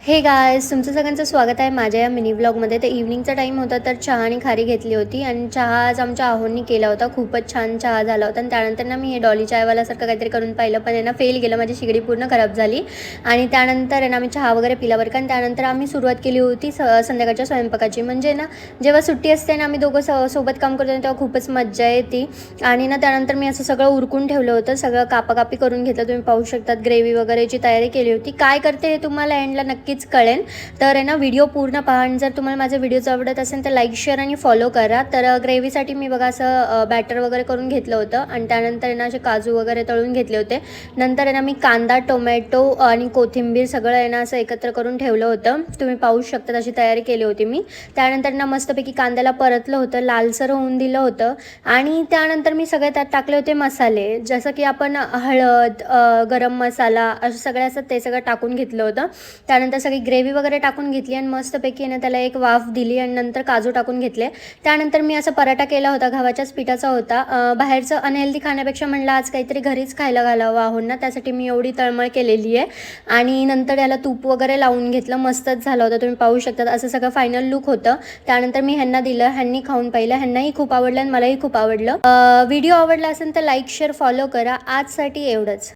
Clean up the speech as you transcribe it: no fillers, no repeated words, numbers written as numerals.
हे गायस, तुमचं सगळ्यांचं स्वागत आहे माझ्या या मिनी ब्लॉगमध्ये. तर इव्हनिंगचा टाईम होता, तर चहा आणि खारी घेतली होती आणि चहा आज आमच्या आहोंनी केला होता. खूपच छान चहा झाला होता आणि त्यानंतर ना मी हे डॉली चायवालासारखं काहीतरी करून पाहिलं, पण आहे ना फेल गेलं. माझी शिगडी पूर्ण खराब झाली आणि त्यानंतर आहे ना मी चहा वगैरे पिला बरं का. आणि त्यानंतर आम्ही सुरुवात केली होती संध्याकाळच्या स्वयंपाकाची. म्हणजे ना जेव्हा सुट्टी असते ना आम्ही दोघं सोबत काम करतो तेव्हा खूपच मज्जा येते. आणि ना त्यानंतर मी असं सगळं उरकून ठेवलं होतं, सगळं कापाकापी करून घेतलं. तुम्ही पाहू शकतात ग्रेव्ही वगैरेची तयारी केली होती. काय करते हे तुम्हाला एंडला नक्कीच कळेल. तर आहे ना व्हिडिओ पूर्ण पहा आणि जर तुम्हाला माझे व्हिडिओज आवडत असेल तर लाईक शेअर आणि फॉलो करा. तर ग्रेव्हीसाठी मी बघा असं बॅटर वगैरे करून घेतलं होतं आणि त्यानंतर आहे ना असे काजू वगैरे तळून घेतले होते. नंतर आहे ना मी कांदा, टोमॅटो आणि कोथिंबीर सगळं आहे ना असं एकत्र करून ठेवलं होतं. तुम्ही पाहू शकता तशी तयारी केली होती मी. त्यानंतर ना मस्तपैकी कांद्याला परतलं होतं, लालसर होऊन दिलं होतं आणि त्यानंतर मी सगळे त्यात टाकले होते मसाले, जसं की आपण हळद, गरम मसाला असं सगळं असं ते सगळं टाकून घेतलं होतं. त्यानंतर सगळी ग्रेव्ही वगैरे टाकून घेतली आणि मस्तपैकी ना त्याला एक वाफ दिली आणि नंतर काजू टाकून घेतले. त्यानंतर मी असा पराठा केला होता, गव्हाच्याच पिठाचा होता. बाहेरचं अनहेल्दी खाण्यापेक्षा म्हणलं आज काहीतरी घरीच खायला घालावं आहोंना, त्यासाठी मी एवढी तळमळ केलेली आहे. आणि नंतर याला तूप वगैरे लावून घेतलं, मस्तच झालं होतं. तुम्ही पाहू शकता असं सगळं फायनल लुक होतं. त्यानंतर मी ह्यांना दिलं, ह्यांनी खाऊन पाहिलं, ह्यांनाही खूप आवडलं आणि मलाही खूप आवडलं. व्हिडिओ आवडला असेल तर लाईक शेअर फॉलो करा. आजसाठी एवढंच.